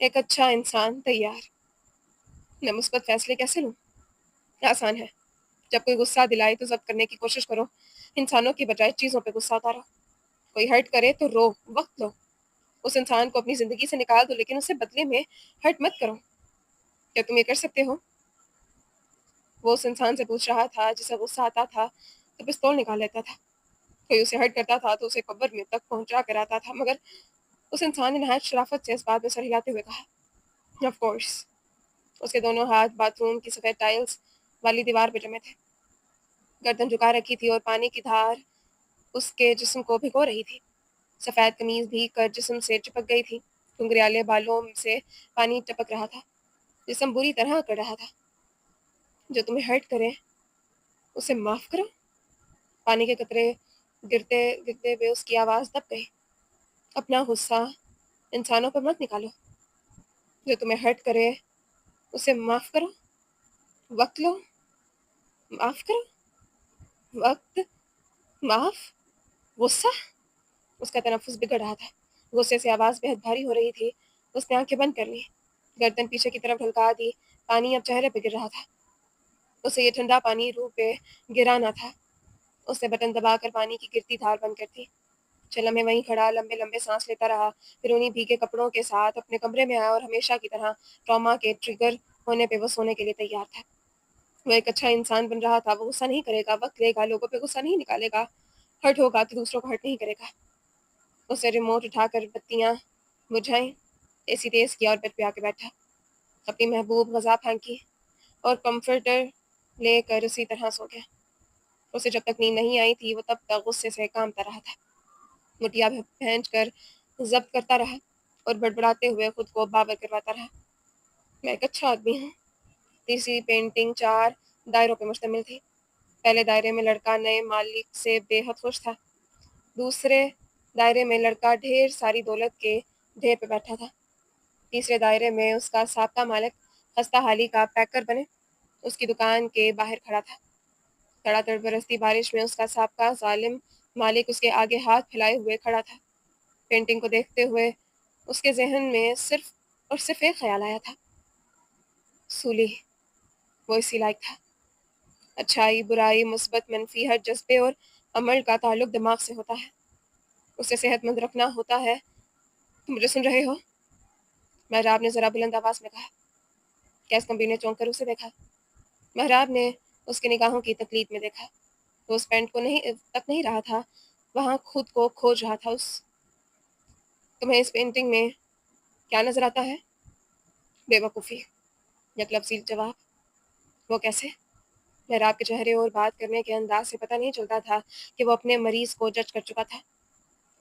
ایک اچھا انسان تیار۔ میں مثبت فیصلے کیسے لوں؟ آسان ہے، جب کوئی غصہ دلائے تو ضبط کرنے کی کوشش کرو، انسانوں کی بجائے چیزوں پہ غصہ اتارو۔ کوئی ہرٹ کرے تو رو، وقت لو، اس انسان کو اپنی زندگی سے نکال دو، لیکن اسے بدلے میں ہرٹ مت کرو۔ کیا تم یہ کر سکتے ہو؟ وہ اس انسان سے پوچھ رہا تھا جسے غصہ آتا تھا تو پستول نکال لیتا تھا، کوئی اسے ہرٹ کرتا تھا تو اسے قبر میں تک پہنچا کر آتا تھا، مگر اس انسان نے نہایت شرافت سے اس بات میں سر ہلاتے ہوئے کہا، آف کورس۔ اس کے دونوں ہاتھ باتھ روم کی سفید ٹائلز والی دیوار پہ جمے تھے، گردن جھکا رکھی تھی اور پانی کی دھار اس کے جسم کو بھگو رہی تھی۔ سفید قمیض بھیگ کر جسم سے چپک گئی تھی، گھنگریالے بالوں سے پانی ٹپک رہا تھا، جسم بری طرح اکڑ رہا تھا۔ جو تمہیں ہرٹ کرے اسے معاف کرو۔ پانی کے قطرے گرتے گرتے ہوئے اس کی آواز دب گئی۔ اپنا غصہ انسانوں پر مت نکالو۔ جو تمہیں ہرٹ کرے اسے معاف کرو، وقت لو، معاف کرو، وقت، معاف، غصہ۔ اس کا تنفس بگڑ رہا تھا، غصے سے آواز بہت بھاری ہو رہی تھی۔ اس نے آنکھیں بند کر لی، گردن پیچھے کی طرف ڈھلکا دی، پانی اب چہرے پہ گر رہا تھا۔ اسے یہ ٹھنڈا پانی روح پہ گرانا تھا۔ اس نے بٹن دبا کر پانی کی گرتی دھار بند کر دی۔ چھ لمحے وہیں کھڑا لمبے لمبے سانس لیتا رہا، پھر انہیں بھیگے کپڑوں کے ساتھ اپنے کمرے میں آیا اور ہمیشہ کی طرح ٹراما کے ٹریگر ہونے پہ وہ سونے کے لیے تیار تھا۔ وہ ایک اچھا انسان بن رہا تھا، وہ غصہ نہیں کرے گا، وقت لے گا، لوگوں پہ غصہ نہیں نکالے گا، ہرٹ ہوگا تو دوسروں کو ہرٹ نہیں کرے گا۔ اس نے ریموٹ اٹھا کر بتیاں بجھائیں، اے سی تیز کیا اور بیڈ پہ آ کے بیٹھا، اپنی محبوب غذا پھینکی اور کمفرٹر لے کر اسی طرح سو گیا۔ اسے جب تک نیند نہیں آئی تھی وہ تب تک غصے سے کامتا رہا تھا، مٹیا پھینچ کر ضبط کرتا رہا اور بڑبڑاتے ہوئے خود کو بابر کرواتا رہا، میں ایک اچھا آدمی ہوں۔ تیسری پینٹنگ 4 دائروں پہ مشتمل تھی۔ پہلے دائرے میں لڑکا نئے مالک سے بے حد خوش تھا، دوسرے دائرے میں لڑکا ڈھیر ساری دولت کے ڈھیر پہ بیٹھا تھا، تیسرے دائرے میں اس کا سابقہ مالک خستہ حالی کا پیکر بنے اس کی دکان کے باہر کھڑا تھا۔ تڑا تڑ برستی بارش میں اس کا سابقہ ظالم مالک اس کے آگے ہاتھ پھیلائے ہوئے کھڑا تھا۔ پینٹنگ کو دیکھتے ہوئے اس کے ذہن میں صرف اور صرف ایک خیال آیا تھا، سولی، وہ اسی لائق تھا۔ اچھائی، برائی، مثبت، منفی، ہر جذبے اور عمل کا تعلق دماغ سے ہوتا ہے، اسے صحت مند رکھنا ہوتا ہے۔ تم مجھے سن رہے ہو؟ محراب نے ذرا بلند آواز میں کہا۔ گیس کمبی نے چونک کر اسے دیکھا۔ محراب نے اس کے نگاہوں کی تقلید میں دیکھا، وہ اس پینٹ کو نہیں رہا تھا، وہاں خود کو کھوج رہا تھا۔ تمہیں اس پینٹنگ میں کیا نظر آتا ہے؟ بے وقوفی، یک لفظی جواب۔ وہ کیسے؟ محراب کے چہرے اور بات کرنے کے انداز سے پتہ نہیں چلتا تھا کہ وہ اپنے مریض کو جج کر چکا تھا۔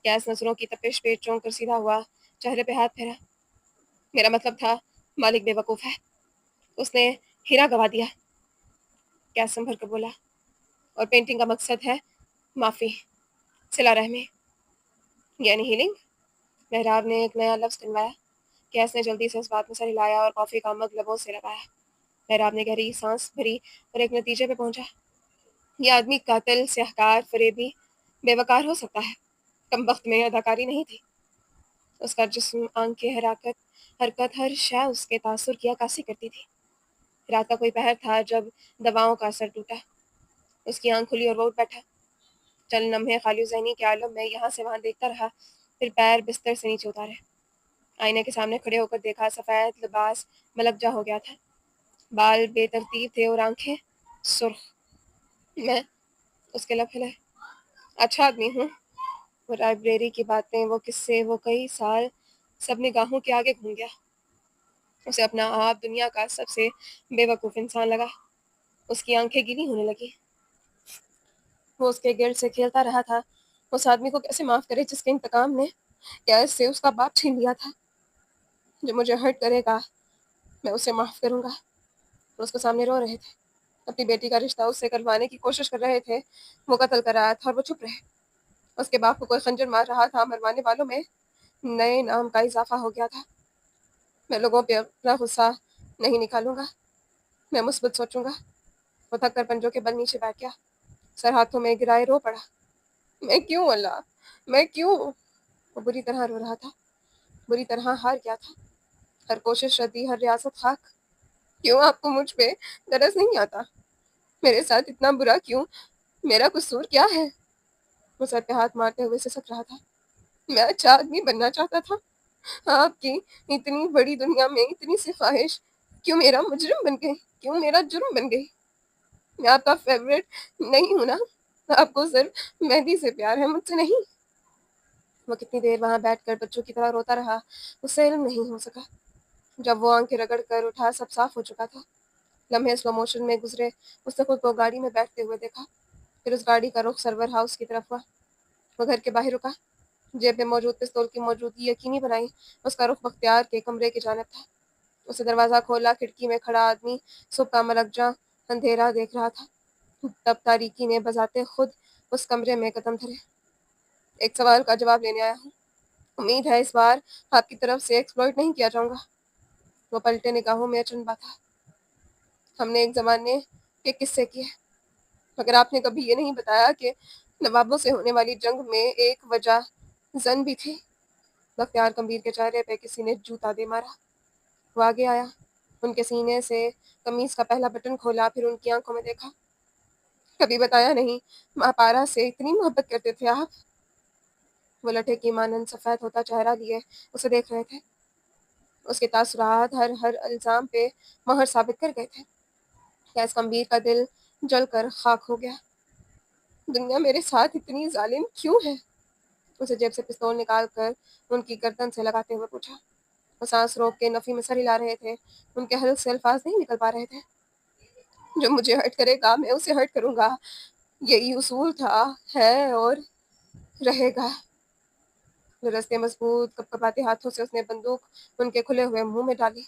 گیس نظروں کی تپش پہ چونک کر سیدھا ہوا، چہرے پہ ہاتھ پھیرا۔ میرا مطلب تھا مالک بے وقوف ہے، اس نے ہیرا گوا دیا، گیس سنبھل کر بولا، اور پینٹنگ کا مقصد ہے معافی، صلہ رحمی، یعنی ہیلنگ۔ محراب نے ایک نیا لفظ ٹنوایا۔ گیس نے جلدی سے اس بات میں سر ہلایا اور کافی کا مگ لبوں سے لگایا۔ محراب نے گہری سانس بھری اور ایک نتیجے پہ پہنچا، یہ آدمی قاتل، سیاہکار، فریبی، بے وقار ہو سکتا ہے، کم بخت میں اداکاری نہیں تھی۔ اس کا جسم، آنکھیں، حرکت، ہر شے اس کے تاثر کی عکاسی کرتی تھی۔ رات کا کوئی پہر تھا جب دواؤں کا اثر ٹوٹا، اس کی آنکھ کھلی اور وہ اٹھ بیٹھا۔ چند لمحے خالی ذہنی کے عالم میں یہاں سے وہاں دیکھتا رہا، پھر پیر بستر سے نیچے اتارے، آئینے کے سامنے کھڑے ہو کر دیکھا، سفید لباس ملک جا ہو گیا تھا، بال بے ترتیب تھے اور آنکھیں سرخ۔ میں، اس کے لب ہلے، اچھا آدمی ہوں۔ وہ لائبریری کی باتیں، وہ قصے، وہ کئی سال، سب نگاہوں کے آگے گھوم گیا۔ اسے اپنا آپ دنیا کا سب سے بے وقوف انسان لگا۔ اس کی آنکھیں گیلی ہونے لگی۔ وہ اس کے گرد سے کھیلتا رہا تھا، اس آدمی کو کیسے معاف کرے جس کے انتقام نے گیس سے اس کا باپ چھین لیا تھا۔ جو مجھے ہرٹ کرے گا میں اسے معاف کروں گا۔ وہ اس کو سامنے رو رہے تھے، اپنی بیٹی کا رشتہ اس سے کروانے کی کوشش کر رہے تھے، وہ قتل کر رہا تھا اور وہ چپ رہے۔ اس کے باپ کو کوئی خنجر مار رہا تھا، مروانے والوں میں نئے نام کا اضافہ ہو گیا تھا۔ میں لوگوں پہ اپنا غصہ نہیں نکالوں گا، میں مثبت سوچوں گا۔ وہ تھک کر پنجوں کے بل نیچے بیٹھ گیا، سر ہاتھوں میں گرائے رو پڑا، میں کیوں اللہ، میں کیوں؟ وہ بری طرح رو رہا تھا، بری طرح ہار گیا تھا، ہر کوشش رتی، ہر ریاست خاک۔ کیوں آپ کو مجھ پہ درس نہیں آتا؟ میرے ساتھ اتنا برا کیوں؟ میرا قصور کیا ہے؟ وہ سر پہ ہاتھ مارتے ہوئے سسک رہا تھا۔ میں اچھا آدمی بننا چاہتا تھا۔ آپ کی اتنی بڑی دنیا میں اتنی سی خواہش کیوں میرا مجرم بن گئی؟ کیوں میرا جرم بن گئی؟ میں آپ کا فیوریٹ نہیں ہوں نا؟ آپ کو صرف مہدی سے پیار ہے، مجھ سے نہیں۔ وہ کتنی دیر وہاں بیٹھ کر بچوں کی طرح روتا رہا، اس سے علم نہیں ہو سکا۔ جب وہ آنکھیں رگڑ کر اٹھا، سب صاف ہو چکا تھا۔ لمحے سلو موشن میں گزرے، اس نے خود کو گاڑی میں بیٹھتے ہوئے دیکھا، پھر اس گاڑی کا رخ سرور ہاؤس کی طرف ہوا۔ وہ گھر کے باہر رکا، جیب میں موجود پستول کی موجودگی یقینی بنائی۔ اس کا رخ بختیار کے کمرے کی جانب تھا۔ اسے دروازہ کھولا، کھڑکی میں کھڑا آدمی صبح کا ملکجاں اندھیرا دیکھ رہا تھا۔ تب تاریکی نے بذات خود اس کمرے میں قدم دھرے۔ ایک سوال کا جواب لینے آیا ہوں، امید ہے اس بار آپ کی طرف سے ایکسپلائٹ نہیں کیا جاؤں گا۔ وہ پلٹے نگاہوں میں اچنبھا تھا۔ ہم نے ایک زمانے کے قصے کیے، مگر آپ نے کبھی یہ نہیں بتایا کہ نوابوں سے ہونے والی جنگ میں ایک وجہ زن بھی تھی۔ بختیار کمبیر کے چہرے پہ کسی نے جوتا دے مارا۔ وہ آگے آیا، ان کے سینے سے قمیص کا پہلا بٹن کھولا، پھر ان کی آنکھوں میں دیکھا۔ کبھی بتایا نہیں، ماں پارا سے اتنی محبت کرتے تھے آپ؟ وہ لٹھے کی مانند سفید ہوتا چہرہ لیے اسے دیکھ رہے تھے۔ اس کے تاثرات ہر الزام پہ مہر ثابت کر گئے تھے۔ کیس کمبیر کا دل جل کر خاک ہو گیا۔ دنیا میرے ساتھ اتنی ظالم کیوں ہے؟ اسے جیب سے پستول نکال کر ان کی گردن سے لگاتے ہوئے پوچھا۔ وہ سانس روک کے نفی میں سر ہلا رہے تھے، ان کے حلق سے الفاظ نہیں نکل پا رہے تھے۔ جو مجھے ہرٹ کرے گا میں اسے ہرٹ کروں گا، یہی اصول تھا، ہے اور رہے گا۔ رستے مضبوط کپکپاتے ہاتھوں سے اس نے بندوق ان کے کھلے ہوئے منہ میں ڈالی۔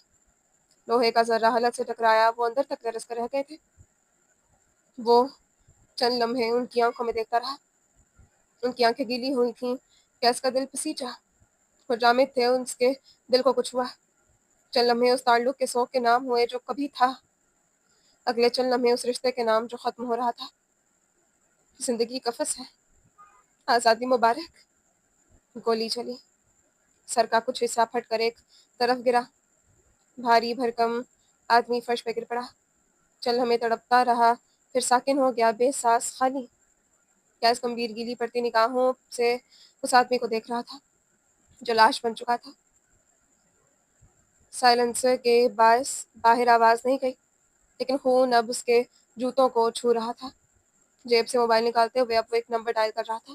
لوہے کا ذرہ حلق سے ٹکرایا، وہ اندر تک لرز کر رہ گئے تھے۔ وہ چند لمحے ان کی آنکھوں میں دیکھتا رہا۔ ان کی آنکھیں گیلی ہوئی تھیں، کیس کا دل پسیجا۔ وہ جامد تھے، اس کے دل کو کچھ ہوا۔ چند لمحے اس تعلق کے سوگ کے نام ہوئے جو کبھی تھا، اگلے چند لمحے اس رشتے کے نام جو ختم ہو رہا تھا۔ زندگی قفس ہے، آزادی مبارک۔ گولی چلی، سر کا کچھ حصہ پھٹ کر ایک طرف گرا۔ بھاری بھرکم آدمی فرش پہ گر پڑا۔ چل ہمیں تڑپتا رہا، پھر ساکن ہو گیا، بے ساس، خالی۔ کیس گمبھیر گیلی پڑتی نگاہوں سے اس آدمی کو دیکھ رہا تھا جو لاش بن چکا تھا۔ سائلنسر کے باعث باہر آواز نہیں گئی، لیکن خون اب اس کے جوتوں کو چھو رہا تھا۔ جیب سے موبائل نکالتے ہوئے اب وہ ایک نمبر ڈائل کر رہا تھا۔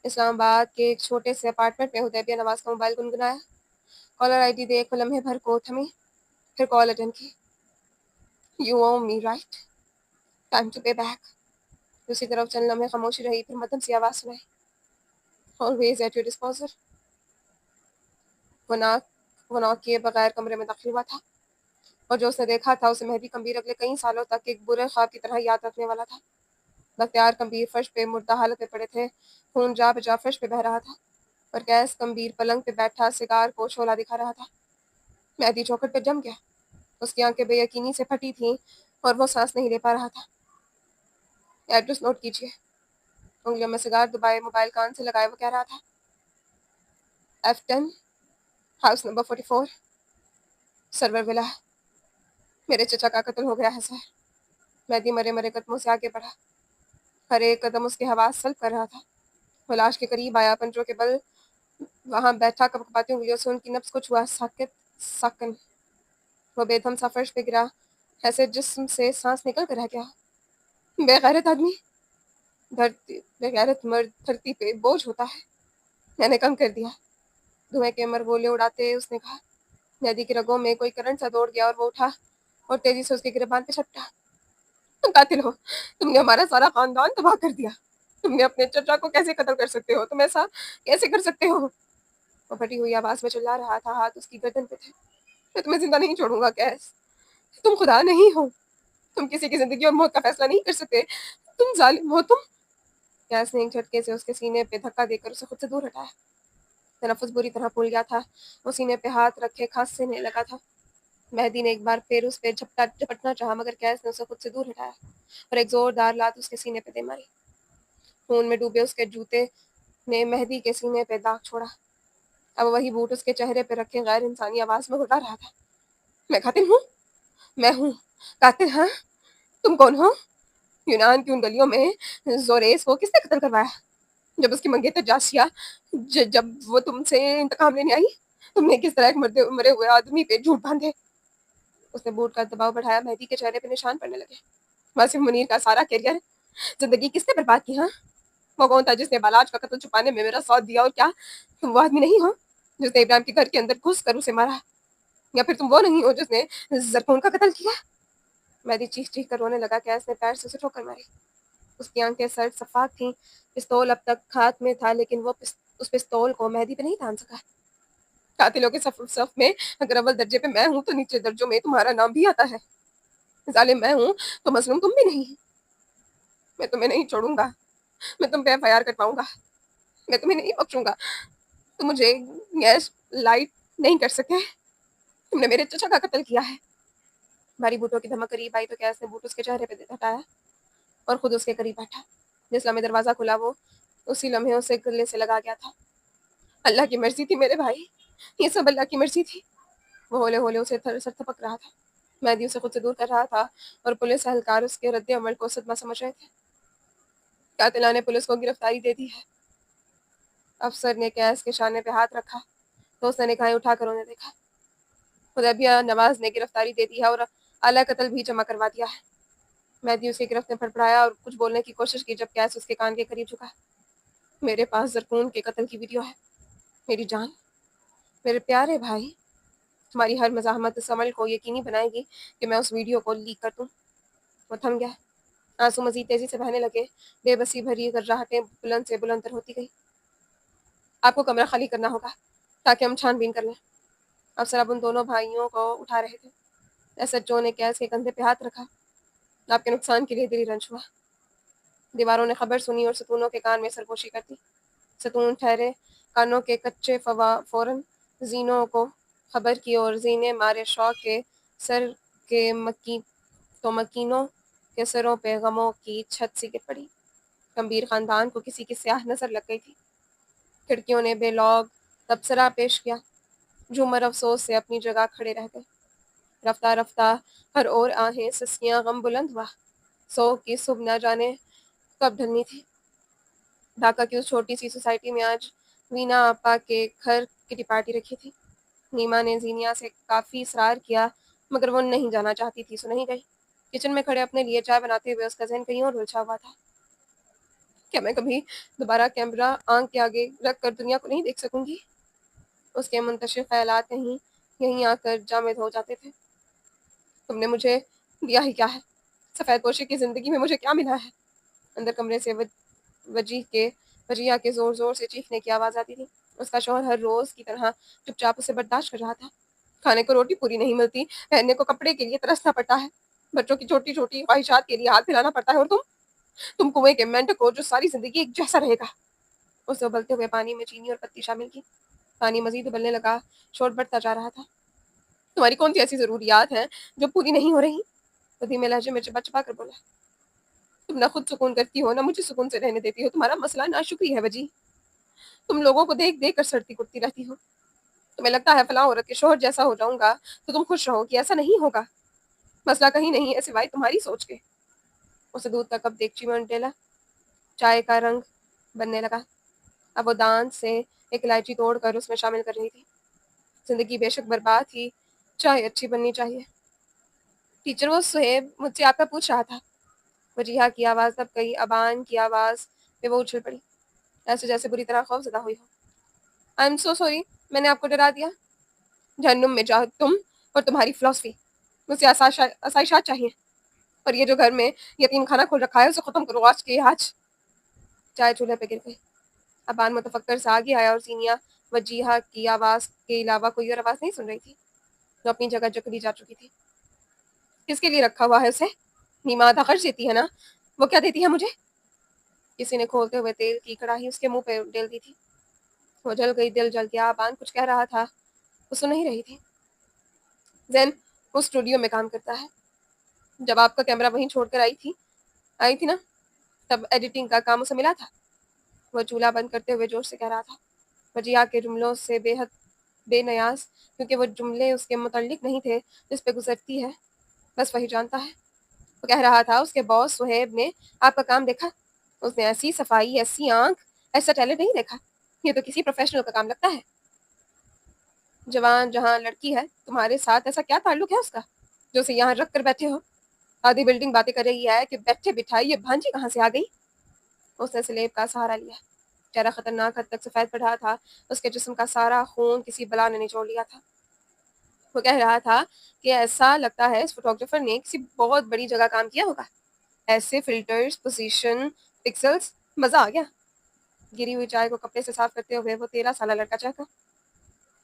اسلام آباد کے ایک چھوٹے سے اپارٹمنٹ میں حدیبیہ نواز کا موبائل گنگنایا۔ کالر آئی ڈی دیکھ وہ لمحے بھر کو تھمی، پھر کال اٹینڈ کی۔ You owe me right, time to pay back. دوسری طرف چند لمحے خاموشی رہی، پھر مدھم سی آواز سنائی، آلویز ایٹ یور ڈسپوزل۔ وہ ناک کیے بغیر کمرے میں داخل ہوا تھا، اور جو اس نے دیکھا تھا اسے مہدی کمبیر اگلے کئی سالوں تک ایک برے خواب کی طرح یاد رکھنے والا تھا۔ بختیار کمبیر فرش پہ مردہ حالت میں پڑے تھے، خون جا بجا فرش پہ بہہ رہا تھا، اور کیس کمبیر پلنگ پہ بیٹھا سگار کو شعلہ دکھا رہا تھا۔ مہدی چوکھٹ پہ جم گیا، اس کی آنکھیں بے یقینی سے پھٹی تھیں اور وہ سانس نہیں لے پا رہا تھا۔ ایڈریس نوٹ کیجیے۔ انگلیوں میں سگار دبائے، موبائل کان سے لگائے وہ کہہ رہا تھا، F10 ہاؤس نمبر 44 سرور ولا۔ میرے چچا کا قتل ہو گیا ہے سر۔ مہدی مرے مرے قدموں سے آگے بڑھا، ہر ایک قدم اس کے حواس سلب کر رہا تھا۔ وہ لاش کے قریب آیا، پنجوں کے بل وہاں بیٹھا، کپکپاتی انگلیوں سے ان کی نبض کو چھوا۔ ساکت، ساکن۔ وہ بے دم سا فرش پہ گرا، ایسے جسم سے سانس نکل کر رہ گیا۔ بے غیرت آدمی، بے غیرت مرد دھرتی پہ بوجھ ہوتا ہے، میں نے کم کر دیا۔ دھوئیں کے مرغولے اڑاتے اس نے کہا۔ ندی کی رگوں میں کوئی کرنٹ سا دوڑ گیا اور وہ اٹھا اور تیزی سے اس کے گریبان پہ چھپٹا۔ تم قاتل ہو، تم نے ہمارا سارا خاندان تباہ کر دیا۔ تم نے اپنے چچا کو کیسے قتل کر سکتے ہو؟ تم ایسا کیسے کر سکتے ہو؟ وہ پھٹی ہوئی آواز میں چلا رہا تھا، ہاتھ اس کی گردن پہ تھے۔ میں تمہیں زندہ نہیں چھوڑوں گا کیس، تم خدا نہیں ہو، تم کسی کی زندگی اور موت کا فیصلہ نہیں کر سکتے، تم ظالم ہو تم۔ کیس نے ایک جھٹکے سے اس کے سینے پہ دھکا دے کر اسے خود سے دور ہٹایا۔ تنفس بری طرح پھول گیا تھا، وہ سینے پہ ہاتھ رکھے کھانسنے لگا تھا۔ مہدی نے ایک بار پھر اس پہ جھپٹنا چاہا، مگر کیس نے اسے خود سے دور ہٹایا اور ایک زوردار لات اس کے سینے پہ دے ماری۔ خون میں ڈوبے اس کے جوتے نے مہدی کے سینے پہ داغ چھوڑا۔ اب وہی بوٹ اس کے چہرے پہ رکھے غیر انسانی آواز میں گھٹا رہا تھا. میں قاتل ہوں؟ میں ہوں قاتل؟ ہاں. تم کون ہو؟ یونان کی ان گلیوں میں زوریس کو کس نے قتل کروایا؟ جب اس کی منگیتر جاسیا جب وہ تم سے انتقام لینے آئی، تم نے کس طرح ایک مرے ہوئے آدمی پہ جھوٹ باندھے؟ اس نے بوٹ کا دباؤ بڑھایا. مہدی کے چہرے پہ نشان پڑنے لگے. واسف منیر کا سارا کیریئر، زندگی کس نے برباد کی؟ ہاں. وہ کون تھا جس نے بالاج کا قتل چھپانے میں میرا ساتھ دیا؟ اور کیا تم وہ آدمی نہیں ہو جس نے ابراہیم کے گھر کے اندر گھس کر اسے مارا؟ یا پھر تم وہ نہیں ہو جس نے زرکون کا قتل کیا؟ مہدی چیخ چیخ کر رونے لگا. کیس نے پیر سے اسے ٹھوکر ماری. اس کی آنکھیں سرد صفات تھیں. پستول اب تک ہاتھ میں تھا لیکن وہ اس پستول کو مہدی پہ نہیں تان سکا. قاتلوں کے صف میں اگر اول درجے پہ میں ہوں تو نیچے درجوں میں تمہارا نام بھی آتا ہے. ظالم میں ہوں تو مظلوم تم بھی نہیں. میں تمہیں نہیں چھوڑوں گا. میں تم پہ ایف آئی آر کرواؤں گا. میں تمہیں نہیں بخشوں گا. تم مجھے گیس لائٹ نہیں کر سکے. تم نے میرے چچا کا قتل کیا ہے. بھاری بوٹوں کی دھمک قریب آئی تو کیس نے بوٹ اس کے چہرے پہ ہٹایا اور خود اس کے قریب بیٹھا. جس لمحے دروازہ کھلا وہ اسی لمحے اسے گلے سے لگا گیا تھا. اللہ کی مرضی تھی میرے بھائی، یہ سب اللہ کی مرضی تھی. وہ ہولے ہولے اسے سر تھپک رہا تھا. مہدی اسے خود سے دور کر رہا تھا اور پولیس اہلکار اس کے رد عمل کو صدمہ سمجھ رہے تھے. قاتلان نے پولیس کو گرفتاری دے دی ہے. افسر نے کیس کے شانے پہ ہاتھ رکھا تو اس نے نگاہیں اٹھا کر انہیں دیکھا. حدیبیہ نواز نے گرفتاری دے دی ہے اور اعلی قتل بھی جمع کروا دیا ہے. مہدی اس کی گرفت میں پھڑپڑایا اور کچھ بولنے کی کوشش کی جب کیس اس کے کان کے قریب جھکا. میرے پاس زرکون کے قتل کی ویڈیو ہے. میری جان، میرے پیارے بھائی، تمہاری ہر مزاحمت اس عمل کو یقینی بنائے گی کہ میں اس ویڈیو کو لیک کر دوں. وہ تھم گیا. آنسو مزید تیزی سے بہنے لگے. بے بسی بھری گرراہٹیں بلند سے بلند تر ہوتی گئی. آپ کو کمرہ خالی کرنا ہوگا تاکہ ہم چھان بین کر لیں. افسر اب ان دونوں بھائیوں کو اٹھا رہے تھے. ایس ایچ او نے کیس کے کندھے پہ ہاتھ رکھا. آپ کے نقصان کے لیے دلی رنج ہوا. دیواروں نے خبر سنی اور ستونوں کے کان میں سرگوشی کر دی. ستون ٹھہرے. کانوں کے کچے فوراً زینوں کو خبر کی اور زینے مارے شوق کے سر کے مکینوں کے سروں پہ غموں کی چھت سی گر پڑی. گمبھیر خاندان کو کسی کی سیاہ نظر لگ گئی تھی. کھڑکیوں نے بے لوگ تبصرہ پیش کیا. جھومر افسوس سے اپنی جگہ کھڑے رہ گئے. رفتہ رفتہ ہر اور آہیں سسکیاں غم بلند ہوا. سو کی صبح نہ جانے کب ڈھلنی تھی. ڈھاکہ کی اس چھوٹی سی سوسائٹی میں آج وینا آپا کے گھر کی پارٹی رکھی تھی. نیما نے زینیا سے کافی اصرار کیا مگر وہ نہیں جانا چاہتی تھی سو نہیں گئی. کچن میں کھڑے اپنے لیے چائے بناتے ہوئے اس کا ذہن کہیں اور الجھا ہوا تھا. کیا میں کبھی دوبارہ کیمرہ آنکھ کے آگے رکھ کر دنیا کو نہیں دیکھ سکوں گی؟ اس کے منتشر خیالات کہیں یہیں آ کر جامد ہو جاتے تھے. تم نے مجھے دیا ہی کیا ہے؟ سفید پوشی کی زندگی میں مجھے کیا ملا ہے؟ اندر کمرے سے وجیہ کے زور زور سے چیخنے کی آواز آتی تھی. اس کا شوہر ہر روز کی طرح چپ چاپ اسے برداشت کر رہا تھا. کھانے کو روٹی پوری نہیں ملتی، پہننے کو کپڑے کے لیے ترسنا پڑتا ہے، بچوں کی چھوٹی چھوٹی خواہشات کے لیے ہاتھ پھیلانا پڑتا ہے، اور تم کنویں کے مینڈک کو جو ساری زندگی ایک جیسا رہے گا. اسے ابلتے ہوئے پانی میں چینی اور پتی شامل کی. پانی مزید ابلنے لگا. شور بڑھتا جا رہا تھا. تمہاری کون سی ایسی ضروریات ہیں جو پوری نہیں ہو رہی؟ وہ دھیمے لہجے میں چپا چپا کر بولا. تم نہ خود سکون کرتی ہو نہ مجھے سکون سے رہنے دیتی ہو. تمہارا مسئلہ ناشکری ہے وجی. تم لوگوں کو دیکھ دیکھ کر سڑتی کٹتی رہتی ہو. تمہیں لگتا ہے فلاں عورت کے شوہر جیسا ہو جاؤں گا تو تم خوش رہو گی. ایسا نہیں ہوگا. مسئلہ کہیں نہیں ہے سوائے تمہاری سوچ کے. اسے دودھ کا کپ دیگچی میں ڈالا. چائے کا رنگ بننے لگا. اب وہ دانت سے ایک الائچی توڑ کر اس میں شامل کر رہی تھی. زندگی بے شک برباد تھی، چائے اچھی بننی چاہیے. ٹیچر وہ سہیب مجھ سے آپ کا پوچھ رہا تھا. وجیہہ کی آواز دب گئی. ابان کی آواز پہ وہ اچھل پڑی ایسے جیسے بری طرح خوف زدہ ہوئی ہو. آئی ایم سو سوری، میں نے آپ کو ڈرا دیا. جہنم میں جاؤ تم اور تمہاری فلاسفی. مجھے آسائشات چاہیے، اور یہ جو گھر میں یتیم خانہ کھول رکھا ہے اسے ختم کرو آج کے آج. چائے چولہے پہ گر گئی. ابان متفکر سے آگے آیا اور زینیا وجیہہ کی آواز کے علاوہ کوئی اور آواز نہیں سن رہی تھی. جو اپنی جگہ جکڑی جا چکی تھی. کس کے لیے رکھا ہوا ہے اسے؟ نیما آدھا خرچ دیتی ہے نا. وہ کیا دیتی ہے مجھے؟ کسی نے کھولتے ہوئے تیل کی کڑاہی اس کے منہ پہ ڈال دی تھی. وہ جل گئی. دل جل گیا. ابان کچھ کہہ رہا تھا، وہ سن نہیں رہی تھی. زین وہ اسٹوڈیو میں کام کرتا ہے. جب آپ کا کیمرہ وہیں چھوڑ کر آئی تھی نا، تب ایڈیٹنگ کا کام اسے ملا تھا. وہ چولہا بند کرتے ہوئے جوش سے کہہ رہا تھا. وجیہہ کے جملوں سے بے حد بے نیاز، کیونکہ وہ جملے اس کے متعلق نہیں تھے جس پہ گزرتی ہے، بس وہی جانتا ہے۔ وہ کہہ رہا تھا اس کے باس صہیب نے آپ کا کام دیکھا، اس نے ایسی صفائی، ایسی آنکھ، ایسا ٹیلنٹ نہیں دیکھا، یہ تو کسی پروفیشنل کا کام لگتا ہے۔ جوان جہاں لڑکی ہے، تمہارے ساتھ ایسا کیا تعلق ہے اس کا جو اسے یہاں رکھ کر بیٹھے ہو؟ آدھی بلڈنگ باتیں کر رہی ہے کہ بیٹھے بٹھائی یہ بھانجی کہاں سے آ گئی؟ اس نے سلیب کا سہارا لیا، چہرہ خطرناک حد تک سفید پڑ رہا تھا، اس کے جسم کا سارا خون کسی بلا نے نچوڑ لیا تھا۔ وہ کہہ رہا تھا کہ ایسا لگتا ہے اس فوٹوگرافر نے کسی بہت بڑی جگہ کام کیا ہوگا، ایسے فلٹرز، پوزیشن، پکسلز، مزہ آ گیا۔ گری ہوئی چائے کو کپڑے سے صاف کرتے ہوئے وہ 13 سالہ لڑکا چہکا۔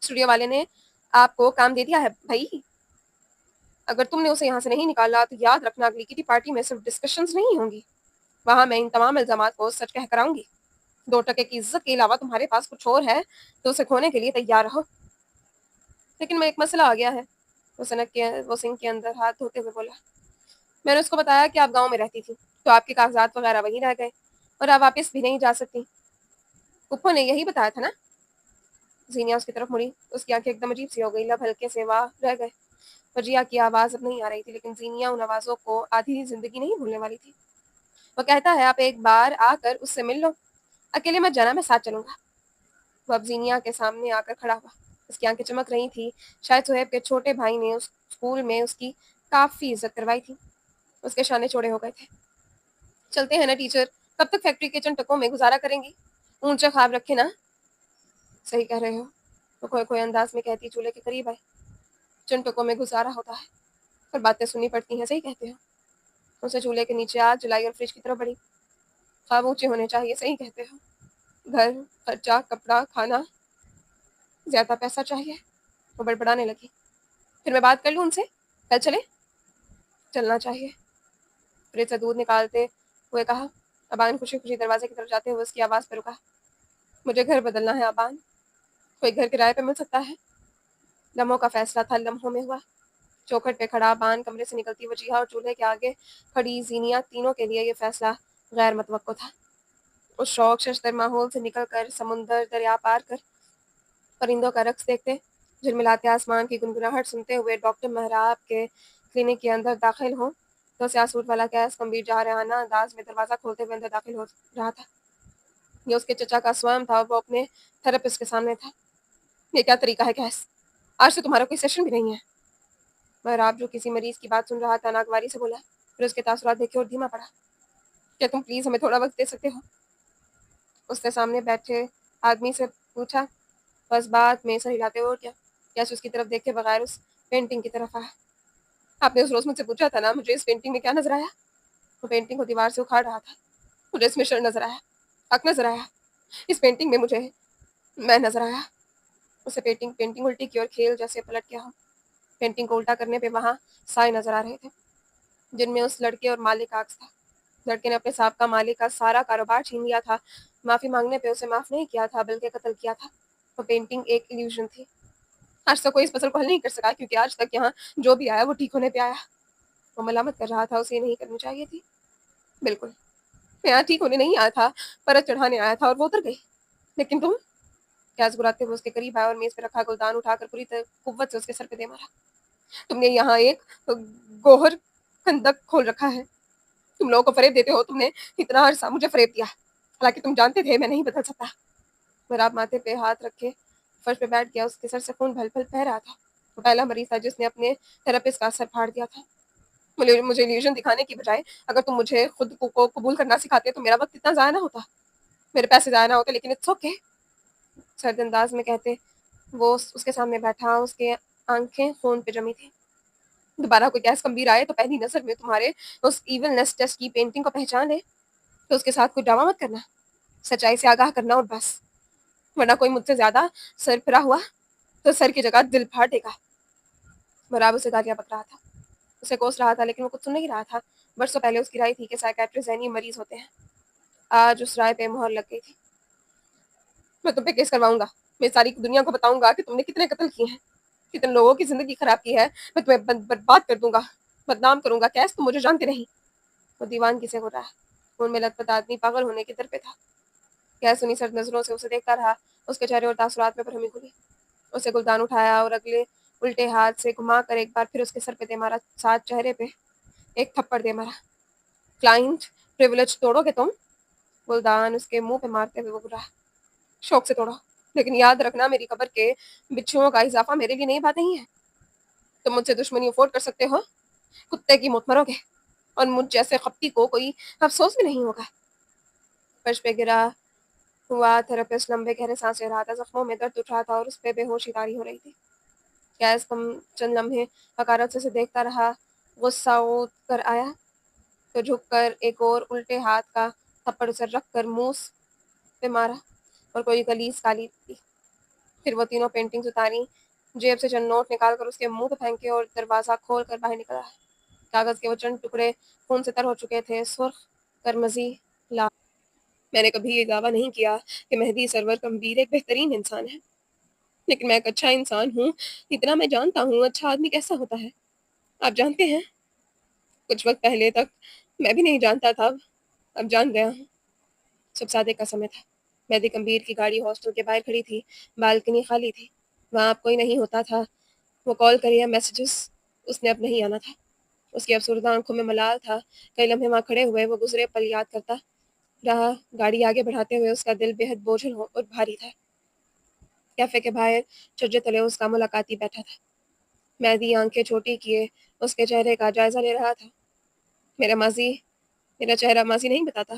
اسٹوڈیو والے نے آپ کو کام دے دیا ہے بھائی، اگر تم نے اسے یہاں سے نہیں نکالا تو یاد رکھنا اگلی کٹی پارٹی میں صرف ڈسکشنز نہیں ہوں گی، وہاں میں ان تمام الزامات کو سچ کہہ کراؤں گی۔ 2 ٹکے کی عزت کے علاوہ تمہارے پاس کچھ اور ہے تو اسے کھونے کے لیے تیار رہو۔ لیکن میں ایک مسئلہ آ گیا ہے، وہ سنک کے اندر ہاتھ دھوتے ہوئے بولا۔ میں نے اس کو بتایا کہ آپ گاؤں میں رہتی تھی تو آپ کے کاغذات وغیرہ وہیں رہ گئے اور آپ واپس بھی نہیں جا سکتی۔ پپھو نے یہی بتایا تھا نا؟ زینیا اس کی طرف مڑی، اس کی آنکھیں ایک دم عجیب سی ہو گئی، لب ہلکے سے واہ رہ گئے۔ وجیہہ کی آواز اب نہیں آ رہی تھی، لیکن زینیا ان آوازوں کو آدھی زندگی نہیں بھولنے والی تھی۔ وہ کہتا ہے آپ ایک بار آ کر اس سے مل لو، اکیلے مت جانا، میں ساتھ چلوں گا۔ وہ اب زینیا کے سامنے آ کر کھڑا ہوا، اس کی آنکھیں چمک رہی تھی، شاید صہیب کے چھوٹے بھائی نے اس اسکول میں اس کی کافی عزت کروائی تھی۔ اس کے شانے چوڑے ہو گئے تھے۔ چلتے ہیں نا ٹیچر، کب تک فیکٹری کے چنٹکوں میں گزارا کریں گی؟ اونچا خواب رکھے نا۔ صحیح کہہ رہے ہو، وہ کھوئے کھوئے انداز میں کہتی چولہے کے قریب آئی۔ چنٹکوں میں گزارا ہوتا ہے اور باتیں سننی پڑتی ہیں، صحیح کہتے ہو۔ اسے چولہے کے نیچے آگ جلائی اور فریج کی طرف بڑھی۔ خواب اونچے ہونے چاہیے، صحیح کہتے ہو۔ گھر، خرچہ، کپڑا، کھانا، زیادہ پیسہ چاہیے۔ وہ بڑبڑانے لگی۔ پھر میں بات کر لوں ان سے، کل چلے؟ چلنا چاہیے، فریج سے دودھ نکالتے ہوئے کہا۔ ابان خوشی خوشی دروازے کی طرف جاتے ہوئے اس کی آواز پہ رکا۔ مجھے گھر بدلنا ہے ابان، کوئی گھر کرائے پہ مل سکتا ہے؟ لمحوں کا فیصلہ تھا، لمحوں میں ہوا۔ چوکھٹ پہ کھڑا ابان، کمرے سے نکلتی وجیہہ اور چولہے کے آگے کھڑی زینیا، تینوں کے لیے یہ فیصلہ غیر متوقع تھا۔ اس شوق ششدر ماحول سے نکل کر، سمندر دریا پار کر، پرندوں کا رقص دیکھتے، جھلملاتے آسمان کی گنگناہٹ سنتے ہوئے ڈاکٹر مہراب کے کلینک کے اندر داخل ہوں تو سیاہ سوٹ والا کیس گمبھیر جارحانہ انداز میں دروازہ کھولتے ہوئے اندر داخل ہو رہا تھا۔ یہ اس کے چچا کا سوام تھا، وہ اپنے تھراپسٹ کے سامنے تھا۔ یہ کیا طریقہ ہے کیس؟ آج تو تمہارا کوئی سیشن بھی نہیں ہے۔ مہراب جو کسی مریض کی بات سن رہا تھا، ناگواری سے بولا، پھر اس کے تاثرات دیکھے اور دھیما پڑا۔ کیا تم پلیز ہمیں تھوڑا وقت دے سکتے ہو؟ اس نے سامنے بیٹھے آدمی سے پوچھا، بس بات میں سر ہلاتے اور کیا؟ کیسے اس کی طرف دیکھے بغیر اس پینٹنگ کی طرف آیا۔ آپ نے اس روز مجھ سے پوچھا تھا نا مجھے اس پینٹنگ میں کیا نظر آیا؟ وہ پینٹنگ کو دیوار سے اکھاڑ رہا تھا۔ مجھے اس میں شر نظر آیا، حق نظر آیا، اس پینٹنگ میں مجھے میں نظر آیا۔ اسے پینٹنگ الٹی کی اور کھیل جیسے پلٹ گیا ہو۔ پینٹنگ کو الٹا کرنے پہ وہاں سائے نظر آ رہے تھے، جن میں اس لڑکے اور مالک کا عکس تھا۔ لڑکے نے اپنے سابقہ مالک کا سارا کاروبار چھین لیا تھا، معافی مانگنے پہ اسے معاف نہیں کیا تھا بلکہ قتل کیا تھا۔ وہ پینٹنگ ایک ایلیوژن تھی۔ آج تک کوئی اس پزل کو حل نہیں کر سکا، کیونکہ آج تک یہاں جو بھی آیا وہ ٹھیک ہونے پہ آیا۔ وہ ملامت کر رہا تھا، اسے یہ نہیں کرنی چاہیے تھی۔ بالکل، میں یہاں ٹھیک ہونے نہیں آیا تھا، پرت چڑھانے آیا تھا اور وہ اتر گئی۔ لیکن تم؟ گیس گراتے ہوئے اس کے قریب آیا اور میز پہ رکھا گلدان اٹھا کر پوری قوت سے اس کے سر پہ دے مارا۔ تم نے یہاں ایک گوہر خندق کھول رکھا ہے، تم لوگوں کو فریب دیتے ہو، تم نے اتنا عرصہ مجھے فریب دیا، حالانکہ تم جانتے تھے میں نہیں بدل سکتا۔ مہراب ماتھے پہ ہاتھ رکھے فرش پہ بیٹھ گیا، اس کے سر سے خون بھل بھل بہہ رہا تھا۔ وہ پہلا مریض تھا جس نے اپنے تھراپسٹ کا سر پھاڑ دیا تھا۔ مجھے ایلیوژن دکھانے کی بجائے اگر تم مجھے خود کو قبول کرنا سکھاتے تو میرا وقت اتنا ضائع نہ ہوتا، میرے پیسے ضائع نہ ہوتے، لیکن اٹس اوکے، سرد انداز میں کہتے وہ اس کے سامنے بیٹھا، اس کے آنکھیں خون پہ جمی تھی۔ دوبارہ کوئی گیس کمبیر آئے تو پہلی نظر میں تمہارے اس ایونس ٹیسٹ کی پینٹنگ کو پہچان لے تو اس کے ساتھ کوئی ڈرامہ مت کرنا، سچائی سے آگاہ کرنا اور بس، ورنہ کوئی مجھ سے زیادہ سر پھرا ہوا تو سر کی جگہ دل پھاڑ دے گا۔ مراب اسے گالیاں بک رہا تھا، اسے کوس رہا تھا، لیکن وہ کچھ سن نہیں رہا تھا۔ برسوں پہلے اس کی رائے تھی کہ سائیکیٹرسٹ ذہنی مریض ہوتے ہیں، آج اس رائے پہ مہر لگ گئی تھی۔ میں تم پہ کیس کرواؤں گا، میں ساری دنیا کو بتاؤں گا کہ تم نے کتنے قتل کیے ہیں، کتنے لوگوں کی زندگی خراب کی ہے، میں تمہیں برباد کر دوں گا، بدنام کروں گا۔ کیس تم مجھے جانتے نہیں۔ وہ دیوان کسے ہو رہا ہے، خون میں لت پت آدمی پاگل ہونے کے در پہ تھا۔ کیس انہیں سرد نظروں سے اسے دیکھتا رہا، اس کے چہرے اور تاثرات میں برہمی کھلی۔ اسے گلدان اٹھایا اور اگلے الٹے ہاتھ سے گھما کر ایک بار پھر اس کے سر پہ دے مارا، ساتھ چہرے پہ ایک تھپڑ دے مارا۔ کلائنٹ پریولیج توڑو گے تم؟ گلدان اس کے منہ پہ مارتے ہوئے وہ بولا۔ شوق سے توڑو، لیکن یاد رکھنا میری قبر کے بچھوؤں کا اضافہ میرے لیے نئی بات نہیں ہے۔ تم مجھ سے دشمنی افورڈ کر سکتے ہو، کتے کی موت مرو گے، اور مجھ جیسے خپتی کو کوئی افسوس بھی نہیں ہوگا۔ فرش پہ گرا ہوا تھراپسٹ لمبے گہرے سانس لے رہا تھا، زخموں میں درد اٹھ رہا تھا اور اس پہ بے ہوشی طاری ہو رہی تھی۔ گیس کم چند لمحے حقارت سے اسے دیکھتا رہا، غصہ اٹھ کر آیا تو جھک کر ایک اور الٹے ہاتھ کا تھپڑ اسے رکھ کر منہ پہ مارا اور کوئی غلیظ گالی دی۔ پھر وہ تینوں پینٹنگز اتاری، جیب سے چند نوٹ نکال کر اس کے منہ پہ پھینکے اور دروازہ کھول کر باہر نکلا۔ کاغذ کے وہ چند ٹکڑے خون سے تر ہو چکے تھے، سرخ، قرمزی، لال۔ میں نے کبھی یہ دعویٰ نہیں کیا کہ مہدی سرور کمبیر ایک بہترین انسان ہے، لیکن میں ایک اچھا انسان ہوں، اتنا میں جانتا ہوں۔ اچھا آدمی کیسا ہوتا ہے آپ جانتے ہیں؟ کچھ وقت پہلے تک میں بھی نہیں جانتا تھا، اب جان گیا ہوں۔ سب سادے کا سمے تھا۔ مہدی کمبیر کی گاڑی ہاسٹل کے باہر کھڑی تھی، بالکنی خالی تھی، وہاں اب کوئی نہیں ہوتا تھا۔ وہ کال کرے یا میسیجز، اس نے اب نہیں آنا تھا۔ اس کی افسردہ آنکھوں میں ملال تھا۔ کئی لمحے وہاں کھڑے ہوئے وہ گزرے پل یاد کرتا رہا، گاڑی آگے بڑھاتے ہوئے اس کا دل بے حد بوجھل اور بھاری تھا۔ کیفے کے باہر چھجے تلے اس کا ملاقاتی بیٹھا تھا۔ مہدی آنکھیں چھوٹی کیے اس کے چہرے کا جائزہ لے رہا تھا۔ میرا چہرہ ماضی نہیں بتاتا،